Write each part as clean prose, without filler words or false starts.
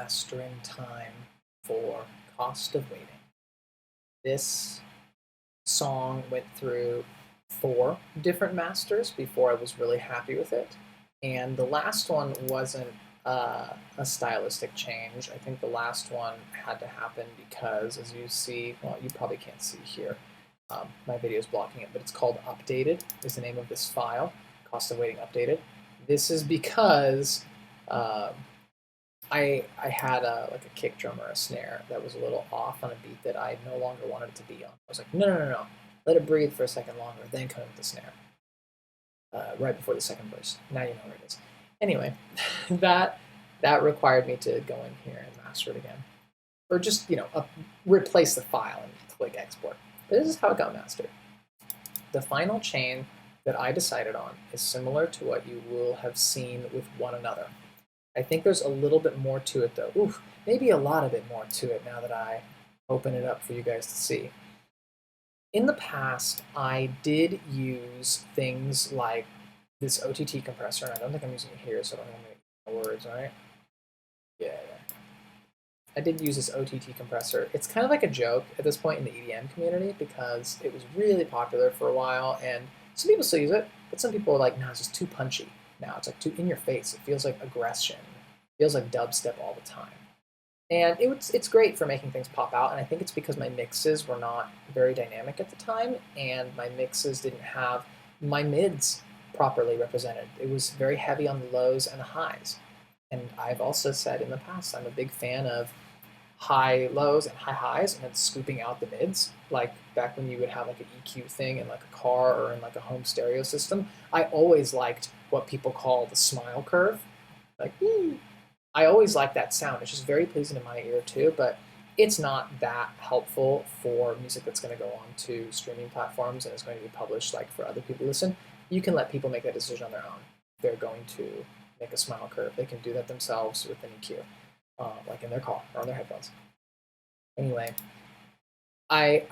mastering time for Cost of Waiting. This song went through 4 different masters before I was really happy with it. And the last one wasn't a stylistic change. I think the last one had to happen because, as you see, well, you probably can't see here. My video is blocking it, but it's called Updated is the name of this file, Cost of Waiting Updated. This is because I had like a kick drum or a snare that was a little off on a beat that I no longer wanted it to be on. I was like, no. Let it breathe for a second longer, then come in with the snare. Right before the second verse. Now you know where it is. Anyway, that required me to go in here and master it again. Or just, replace the file and click export. But this is how it got mastered. The final chain that I decided on is similar to what you will have seen with one another. I think there's a little bit more to it though. Oof, maybe a lot of it more to it now that I open it up for you guys to see. In the past, I did use things like this OTT compressor, and I don't think I'm using it here, so I don't have any words, right? Yeah. I did use this OTT compressor. It's kind of like a joke at this point in the EDM community because it was really popular for a while, and some people still use it, but some people are like, no, it's just too punchy. Now it's like too in your face. It feels like aggression. It feels like dubstep all the time. And it's great for making things pop out, and I think it's because my mixes were not very dynamic at the time, and my mixes didn't have my mids properly represented. It was very heavy on the lows and the highs. And I've also said in the past, I'm a big fan of high lows and high highs, and then scooping out the mids, like back when you would have like an EQ thing in like a car or in like a home stereo system. I always liked what people call the smile curve. Like, I always like that sound. It's just very pleasing to my ear too, but it's not that helpful for music that's going to go on to streaming platforms and is going to be published like for other people to listen. You can let people make that decision on their own. They're going to make a smile curve. They can do that themselves with an EQ, like in their car or on their headphones. Anyway, I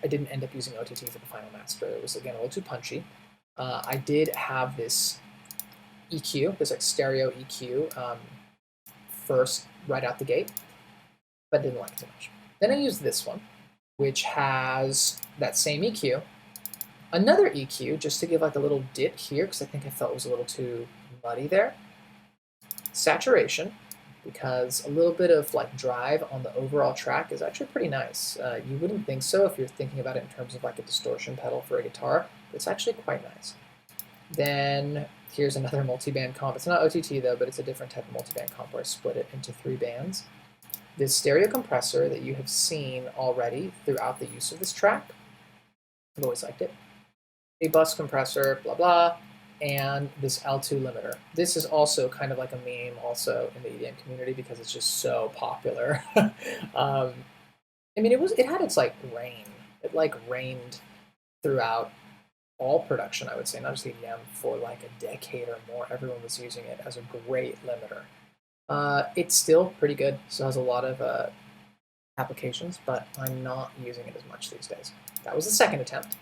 didn't end up using OTT for the final master. It was, again, a little too punchy. I did have this EQ, this like stereo EQ, first right out the gate, but didn't like it too much. Then I used this one, which has that same EQ, another EQ just to give like a little dip here because I think I felt it was a little too muddy there. Saturation, because a little bit of like drive on the overall track is actually pretty nice. You wouldn't think so if you're thinking about it in terms of like a distortion pedal for a guitar, but it's actually quite nice. Then here's another multi-band comp. It's not OTT though, but it's a different type of multi-band comp where I split it into 3 bands. This stereo compressor that you have seen already throughout the use of this track. I've always liked it. A bus compressor, blah, blah, and this L2 limiter. This is also kind of like a meme also in the EDM community because it's just so popular. I mean, it had its like reign. It like reigned throughout all production, I would say, not just EDM, for like a decade or more. Everyone was using it as a great limiter. It's still pretty good. Still has a lot of applications, but I'm not using it as much these days. That was the second attempt.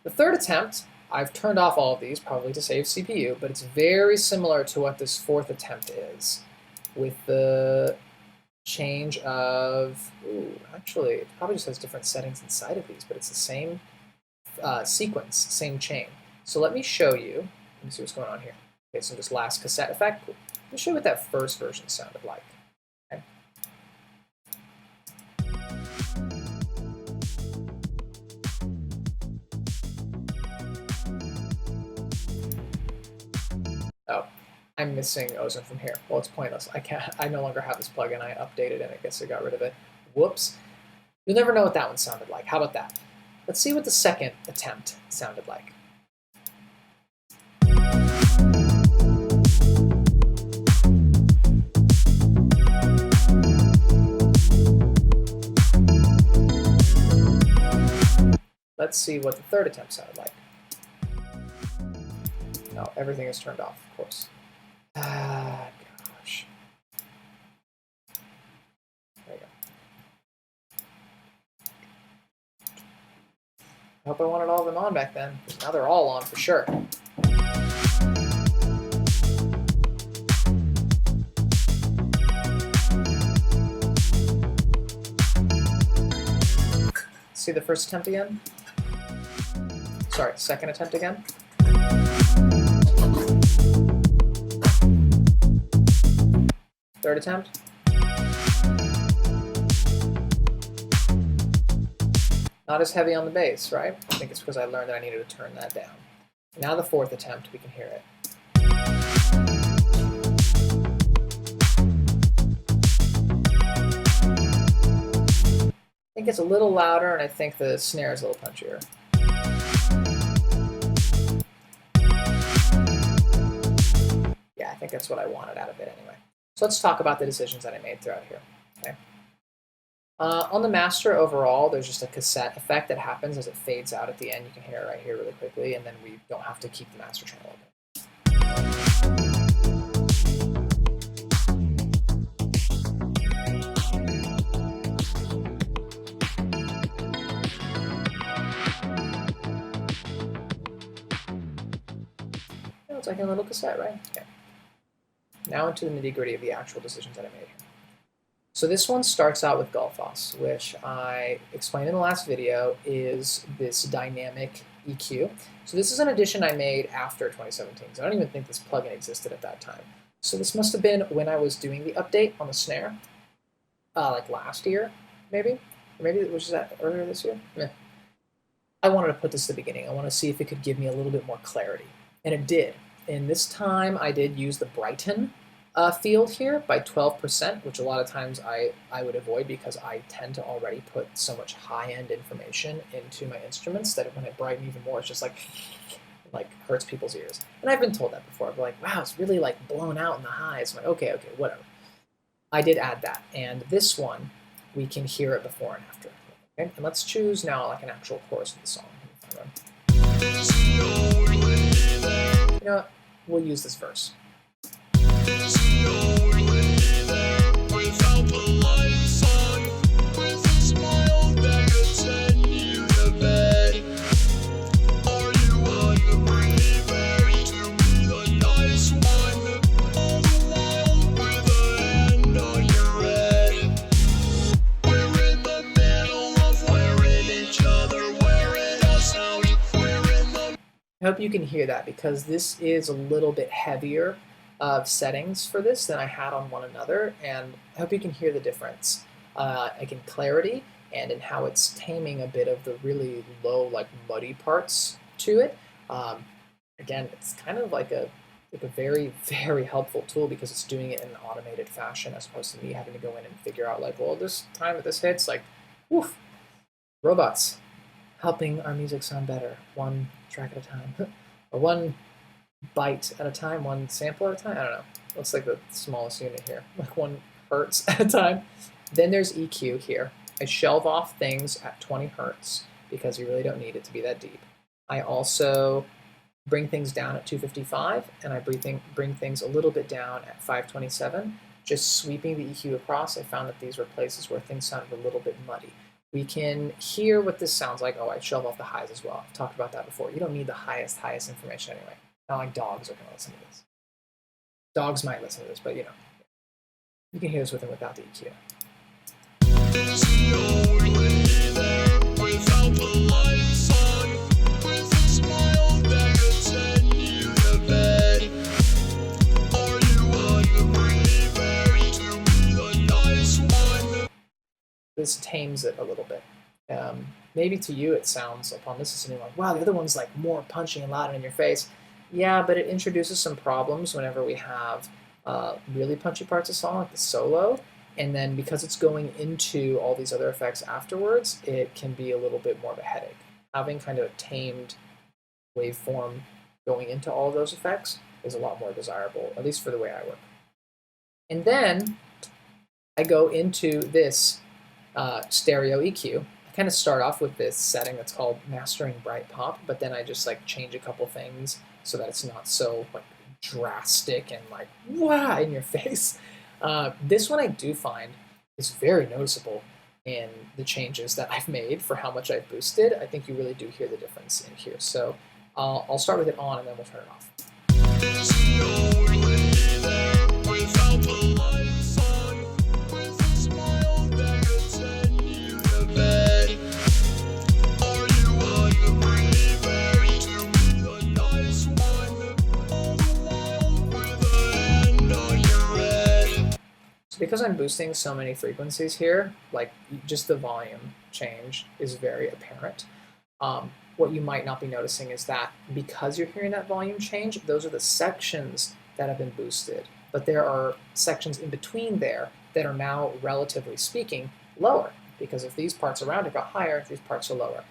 The third attempt, I've turned off all of these, probably to save CPU, but it's very similar to what this fourth attempt is, with the change of, actually, it probably just has different settings inside of these, but it's the same sequence, same chain. So let me show you. Let me see what's going on here. Okay, so this last cassette effect. Let me show you what that first version sounded like. Okay. Oh, I'm missing Ozone from here. Well, it's pointless. I no longer have this plugin. I updated it. I guess I got rid of it. Whoops. You'll never know what that one sounded like. How about that? Let's see what the second attempt sounded like. Let's see what the third attempt sounded like. No, everything is turned off, of course. Gosh. There you go. I hope I wanted all of them on back then. Now they're all on for sure. See the first attempt again? Sorry, second attempt again. Third attempt. Not as heavy on the bass, right? I think it's because I learned that I needed to turn that down. Now the fourth attempt, we can hear it. I think it's a little louder, and I think the snare is a little punchier. Yeah, I think that's what I wanted out of it anyway. So let's talk about the decisions that I made throughout here. Okay. On the master overall, there's just a cassette effect that happens as it fades out at the end. You can hear it right here really quickly, and then we don't have to keep the master channel open. It's like a little cassette, right? Okay. Now into the nitty-gritty of the actual decisions that I made here. So this one starts out with Gullfoss, which I explained in the last video is this dynamic EQ. So this is an addition I made after 2017. So I don't even think this plugin existed at that time. So this must have been when I was doing the update on the snare, like last year, maybe? Or maybe it was that earlier this year? Meh. I wanted to put this at the beginning. I want to see if it could give me a little bit more clarity. And it did. And this time I did use the Brighton field here by 12%, which a lot of times I would avoid because I tend to already put so much high-end information into my instruments that when I brighten even more, it's just like hurts people's ears. And I've been told that before. I'm like, wow, it's really like blown out in the highs. I'm like, okay, whatever. I did add that. And this one, we can hear it before and after. Okay? And let's choose now like an actual chorus of the song. You know what? We'll use this verse. I hope you can hear that because this is a little bit heavier of settings for this than I had on one another, and I hope you can hear the difference, like in clarity and in how it's taming a bit of the really low, like muddy parts to it. Again, it's kind of like a very, very helpful tool because it's doing it in an automated fashion as opposed to me having to go in and figure out like, well, this time that this hits, like, woof, robots helping our music sound better, one track at a time, or one byte at a time, one sample at a time. I don't know. Looks like the smallest unit here, like 1 hertz at a time. Then there's EQ here. I shelve off things at 20 hertz because you really don't need it to be that deep. I also bring things down at 255, and I bring things a little bit down at 527. Just sweeping the EQ across, I found that these were places where things sounded a little bit muddy. We can hear what this sounds like. Oh, I shelve off the highs as well. I've talked about that before. You don't need the highest information anyway. Not like dogs are going to listen to this. Dogs might listen to this, but you know. You can hear this with and without the EQ. This tames it a little bit. Maybe to you it sounds, upon this listening, like, wow, the other one's like more punchy and loud and in your face. Yeah, but it introduces some problems whenever we have really punchy parts of song, like the solo, and then because it's going into all these other effects afterwards, it can be a little bit more of a headache. Having kind of a tamed waveform going into all of those effects is a lot more desirable, at least for the way I work. And then I go into this stereo EQ. I kind of start off with this setting that's called Mastering Bright Pop, but then I just like change a couple things so that it's not so like drastic and like wow in your face. This one I do find is very noticeable in the changes that I've made for how much I've boosted. I think you really do hear the difference in here. So I'll start with it on and then we'll turn it off. because I'm boosting so many frequencies here, like just the volume change is very apparent. What you might not be noticing is that because you're hearing that volume change, those are the sections that have been boosted. But there are sections in between there that are now, relatively speaking, lower. Because if these parts around it got higher, these parts are lower.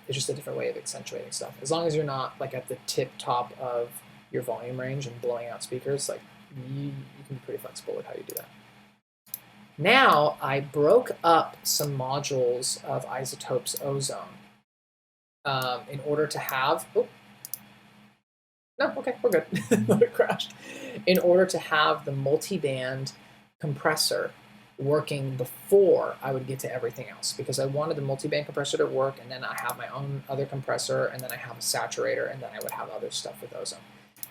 It's just a different way of accentuating stuff. As long as you're not like at the tip top of your volume range and blowing out speakers, like you can be pretty flexible with how you do that. Now I broke up some modules of Isotope's ozone in order to have, no, okay, we're good. It crashed. In order to have the multi-band compressor working before I would get to everything else, because I wanted the multi-band compressor to work, and then I have my own other compressor, and then I have a saturator, and then I would have other stuff with ozone.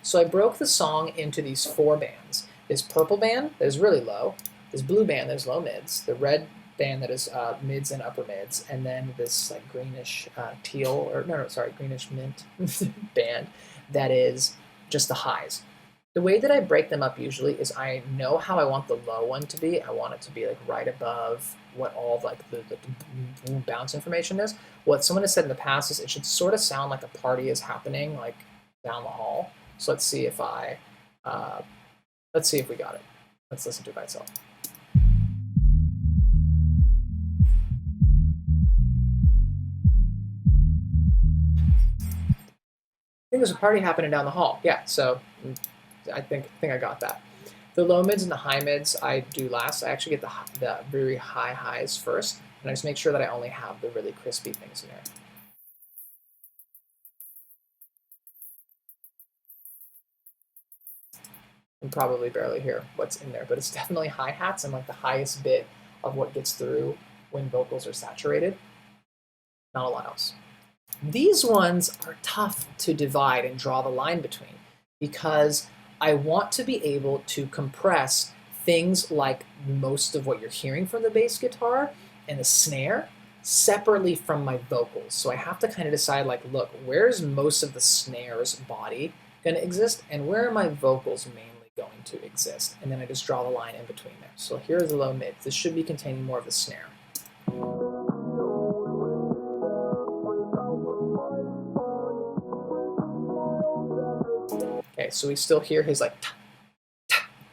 So I broke the song into these 4 bands. This purple band that is really low, this blue band that is low mids, the red band that is mids and upper mids, and then this like greenish teal, or no, sorry, greenish mint band that is just the highs. The way that I break them up usually is I know how I want the low one to be. I want it to be like right above what all of like the bounce information is. What someone has said in the past is it should sort of sound like a party is happening like down the hall. So let's see if let's see if we got it. Let's listen to it by itself. I think there's a party happening down the hall. Yeah, so I think I got that. The low mids and the high mids I do last. I actually get the very high highs first, and I just make sure that I only have the really crispy things in there. You can probably barely hear what's in there, but it's definitely hi-hats and like the highest bit of what gets through when vocals are saturated. Not a lot else. These ones are tough to divide and draw the line between because I want to be able to compress things like most of what you're hearing from the bass guitar and the snare separately from my vocals. So I have to kind of decide like, look, where's most of the snare's body going to exist and where are my vocals mainly going to exist? And then I just draw the line in between there. So here's the low mid. This should be containing more of the snare. Okay, so we still hear his like,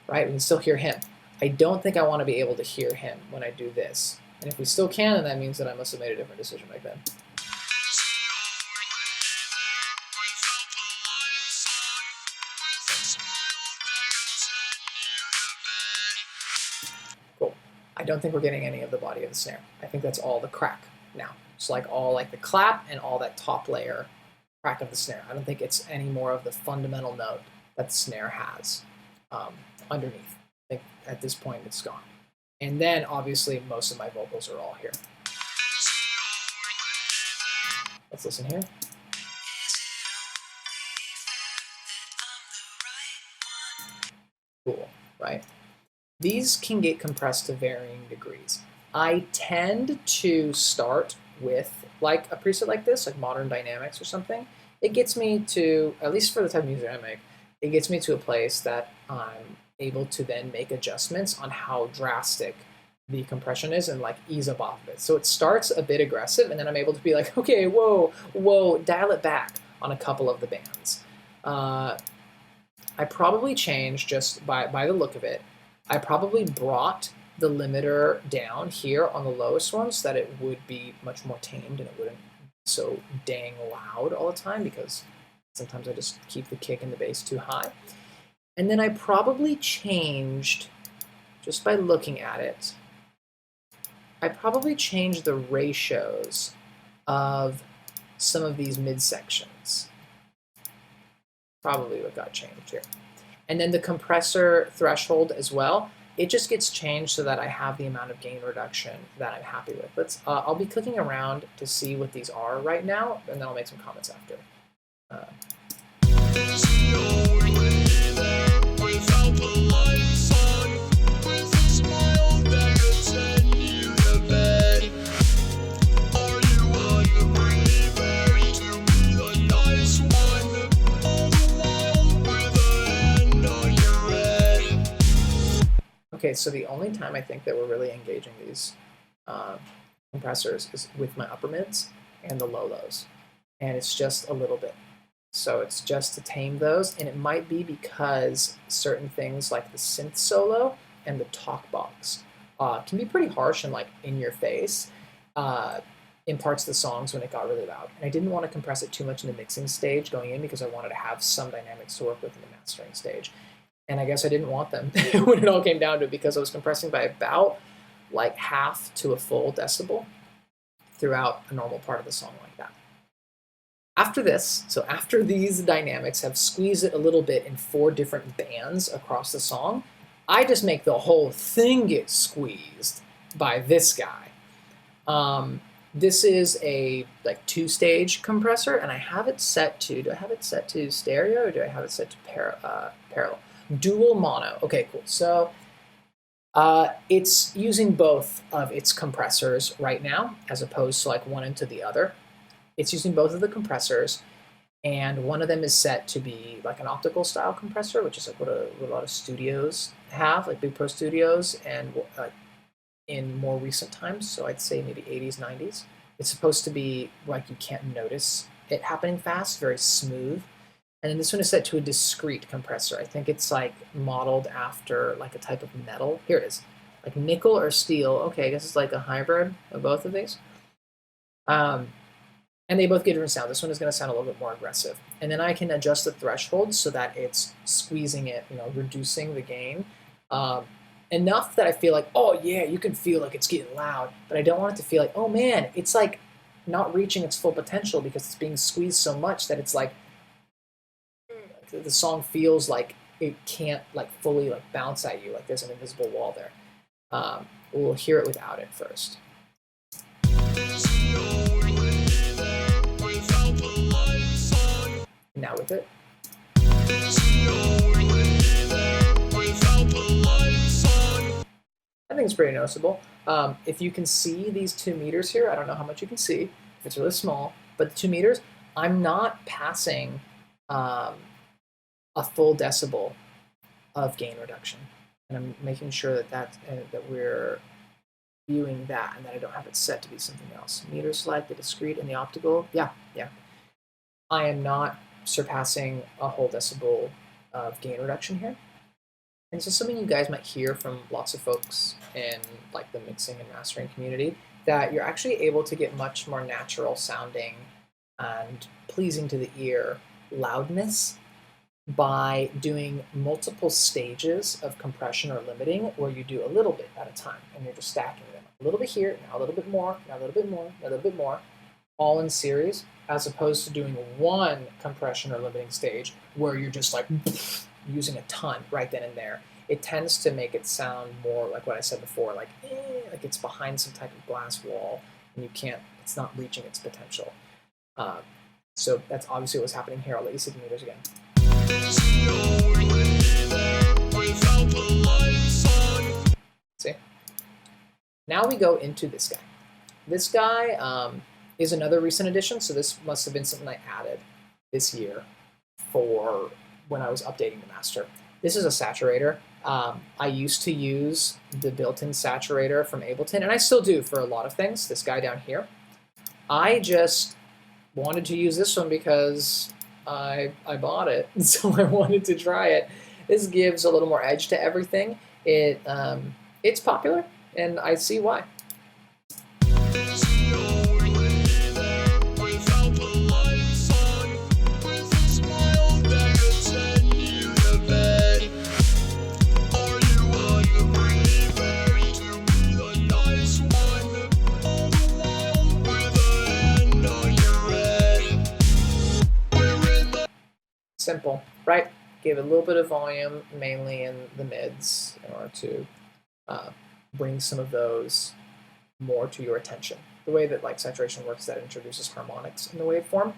right? We can still hear him. I don't think I want to be able to hear him when I do this. And if we still can, then that means that I must have made a different decision back then. Cool. I don't think we're getting any of the body of the snare. I think that's all the crack now. It's like all like the clap and all that top layer crack of the snare. I don't think it's any more of the fundamental note that the snare has underneath. I think at this point it's gone. And then obviously most of my vocals are all here. Let's listen here. Cool, right? These can get compressed to varying degrees. I tend to start with like a preset like this, like Modern Dynamics or something. It gets me to, at least for the type of music I make, it gets me to a place that I'm able to then make adjustments on how drastic the compression is and like ease up off of it. So it starts a bit aggressive and then I'm able to be like, okay, whoa, dial it back on a couple of the bands. I probably changed just by the look of it. I probably brought the limiter down here on the lowest one so that it would be much more tamed and it wouldn't be so dang loud all the time because sometimes I just keep the kick and the bass too high. And then I probably changed, just by looking at it, I probably changed the ratios of some of these midsections. Probably what got changed here. And then the compressor threshold as well, it just gets changed so that I have the amount of gain reduction that I'm happy with. I'll be clicking around to see what these are right now, and then I'll make some comments after. Okay, so the only time I think that we're really engaging these compressors is with my upper mids and the low lows, and it's just a little bit. So it's just to tame those, and it might be because certain things like the synth solo and the talk box can be pretty harsh and like in your face in parts of the songs when it got really loud. And I didn't want to compress it too much in the mixing stage going in because I wanted to have some dynamics to work with in the mastering stage. And I guess I didn't want them when it all came down to it because I was compressing by about like half to a full decibel throughout a normal part of the song like that. After this, so after these dynamics have squeezed it a little bit in 4 different bands across the song, I just make the whole thing get squeezed by this guy. This is a like 2-stage compressor, and I have it set to, do I have it set to stereo or do I have it set to parallel? Dual mono. Okay, cool. So it's using both of its compressors right now, as opposed to like one into the other. It's using both of the compressors, and one of them is set to be like an optical style compressor, which is like what a lot of studios have, like big pro studios, and in more recent times, so I'd say maybe 80s, 90s. It's supposed to be like you can't notice it happening fast, very smooth. And then this one is set to a discrete compressor. I think it's like modeled after like a type of metal. Here it is, like nickel or steel. Okay, I guess it's like a hybrid of both of these. And they both get different sound. This one is going to sound a little bit more aggressive. And then I can adjust the threshold so that it's squeezing it, reducing the gain enough that I feel like, oh yeah, you can feel like it's getting loud. But I don't want it to feel like, oh man, it's like not reaching its full potential because it's being squeezed so much that it's like the song feels like it can't like fully like bounce at you, like there's an invisible wall there. We'll hear it without it first. Now with it. I think it's pretty noticeable. If you can see these 2 meters here, I don't know how much you can see, if it's really small, but the 2 meters, I'm not passing a full decibel of gain reduction. And I'm making sure that we're viewing that and that I don't have it set to be something else. Meter select, the discrete, and the optical. Yeah. I am not surpassing a whole decibel of gain reduction here. And this is something you guys might hear from lots of folks in like the mixing and mastering community, that you're actually able to get much more natural sounding and pleasing to the ear loudness by doing multiple stages of compression or limiting, where you do a little bit at a time and you're just stacking them. A little bit here, now a little bit more, now a little bit more, now a little bit more, all in series, as opposed to doing one compression or limiting stage where you're just like using a ton right then and there. It tends to make it sound more like what I said before, like it's behind some type of glass wall and it's not reaching its potential. So that's obviously what's happening here. I'll let you see the meters again. See? Now we go into this guy. This guy is another recent addition, so this must have been something I added this year for when I was updating the master. This is a saturator. I used to use the built-in saturator from Ableton, and I still do for a lot of things, this guy down here. I just wanted to use this one because I bought it, so I wanted to try it. This gives a little more edge to everything. It's popular, and I see why. Simple, right? Gave it a little bit of volume, mainly in the mids, in order to bring some of those more to your attention. The way that like saturation works is that it introduces harmonics in the waveform.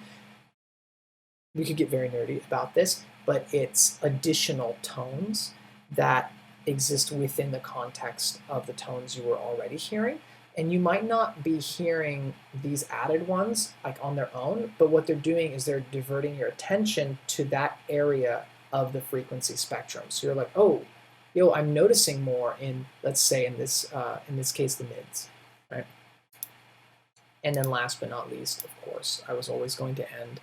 We could get very nerdy about this, but it's additional tones that exist within the context of the tones you were already hearing. And you might not be hearing these added ones like on their own, but what they're doing is they're diverting your attention to that area of the frequency spectrum. So you're like, oh, I'm noticing more in, let's say in this case, the mids, right? And then last but not least, of course, I was always going to end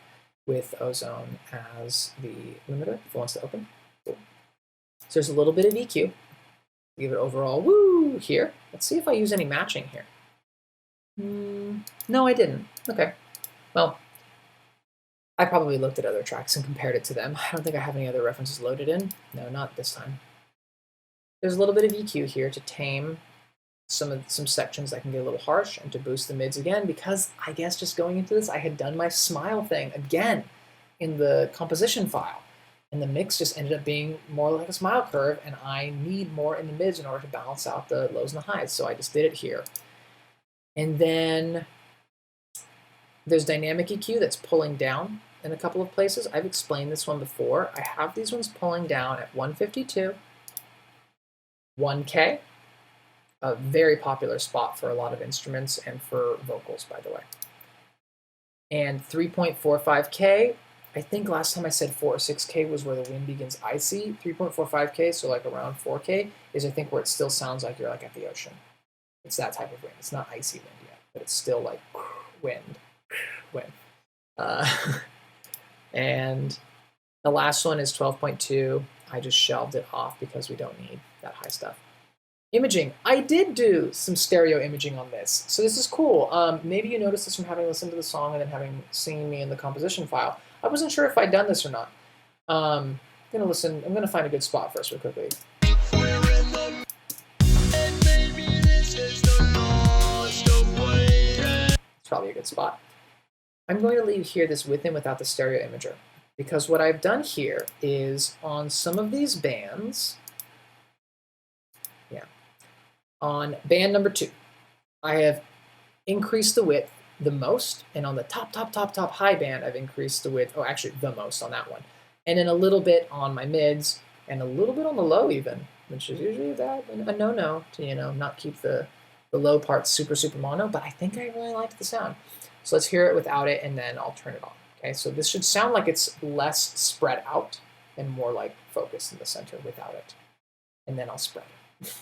with ozone as the limiter if it wants to open. Cool. So there's a little bit of EQ. Give it overall woo here. Let's see if I use any matching here. No, I didn't. Okay. Well, I probably looked at other tracks and compared it to them. I don't think I have any other references loaded in. No, not this time. There's a little bit of EQ here to tame some sections that can get a little harsh and to boost the mids again, because I guess just going into this, I had done my smile thing again in the composition file. And the mix just ended up being more like a smile curve, and I need more in the mids in order to balance out the lows and the highs. So I just did it here. And then there's dynamic EQ that's pulling down in a couple of places. I've explained this one before. I have these ones pulling down at 152, 1K, a very popular spot for a lot of instruments and for vocals, by the way. And 3.45K, I think last time I said 4 or 6K was where the wind begins icy. 3.45K, so like around 4K, is I think where it still sounds like you're like at the ocean. It's that type of wind. It's not icy wind yet, but it's still like wind. And the last one is 12.2. I just shelved it off because we don't need that high stuff. Imaging. I did do some stereo imaging on this, so this is cool. Maybe you noticed this from having listened to the song and then having seen me in the composition file. I wasn't sure if I'd done this or not. I'm gonna listen. I'm gonna find a good spot first, real quickly. It's probably a good spot. I'm going to hear this with and without the stereo imager, because what I've done here is on some of these bands. On band number 2, I have increased the width the most, and on the top high band, I've increased the width, oh, actually the most on that one, and then a little bit on my mids, and a little bit on the low even, which is usually a no-no to, not keep the low parts super mono, but I think I really liked the sound. So let's hear it without it, and then I'll turn it on. Okay, so this should sound like it's less spread out and more like focused in the center without it, and then I'll spread it.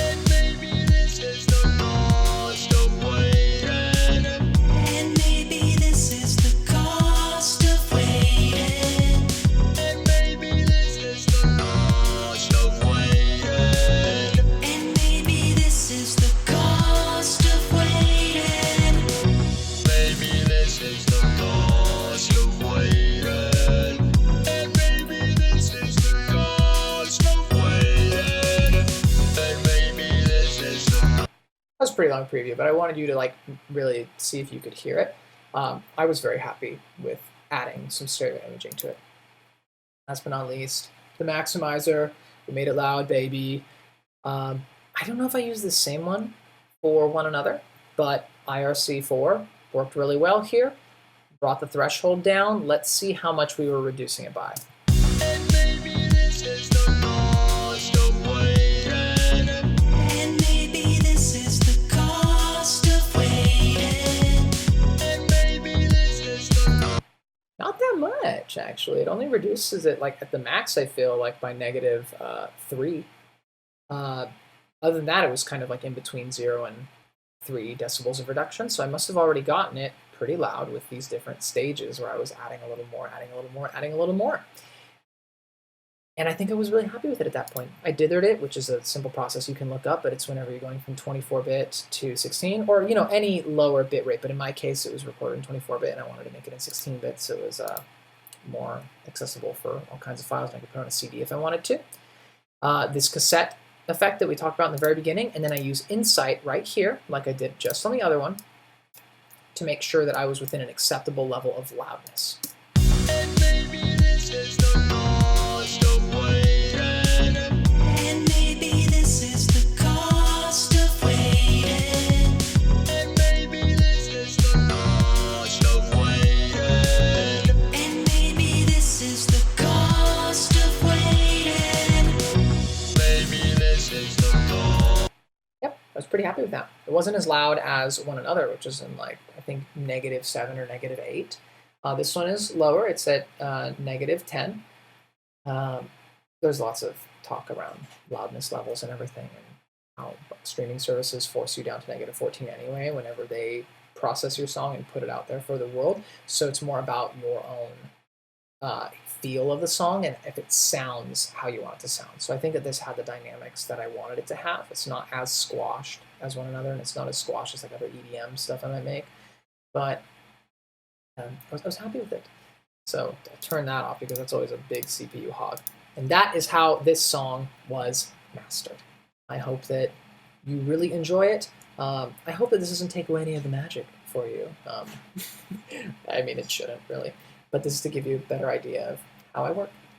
And maybe this is the cost of waiting. And maybe this is the cost of waiting. And maybe this is the cost of waiting. And maybe this is the cost of waiting. Maybe this is the cost of waiting. And maybe this is the cost of waiting. That was a pretty long preview, but I wanted you to really see if you could hear it. I was very happy with adding some stereo imaging to it. Last but not least, the maximizer. We made it loud, baby. I don't know if I used the same one for one another, but IRC4 worked really well here. Brought the threshold down. Let's see how much we were reducing it by. And maybe this is the cost of waiting. And maybe this is the cost of waiting. And maybe this is the Not that much, actually. It only reduces it at the max, I feel like, by -3. Other than that, it was kind of in between 0 and 3 decibels of reduction, so I must have already gotten it pretty loud with these different stages where I was adding a little more, adding a little more, adding a little more. And I think I was really happy with it at that point. I dithered it, which is a simple process you can look up, but it's whenever you're going from 24-bit to 16, or any lower bit rate. But in my case, it was recorded in 24-bit, and I wanted to make it in 16-bit, so it was more accessible for all kinds of files, and I could put on a CD if I wanted to. This cassette effect that we talked about in the very beginning, and then I use Insight right here, like I did just on the other one, to make sure that I was within an acceptable level of loudness. And maybe this is the cost of waiting. And maybe this is the cost of waiting. And maybe this is the cost of waiting. And maybe this is the cost of waiting. Maybe this is the cost. Yep, I was pretty happy with that. It wasn't as loud as one another, which is in I think -7 or -8. This one is lower. It's at -10. there's lots of talk around loudness levels and everything, and how streaming services force you down to -14 anyway whenever they process your song and put it out there for the world. So it's more about your own feel of the song and if it sounds how you want it to sound. So I think that this had the dynamics that I wanted it to have. It's not as squashed as one another, and it's not as squashed as like other EDM stuff I might make, but I was happy with it. So I'll turn that off because that's always a big CPU hog. And that is how this song was mastered. I hope that you really enjoy it. I hope that this doesn't take away any of the magic for you. I mean, it shouldn't really. But this is to give you a better idea of how I work.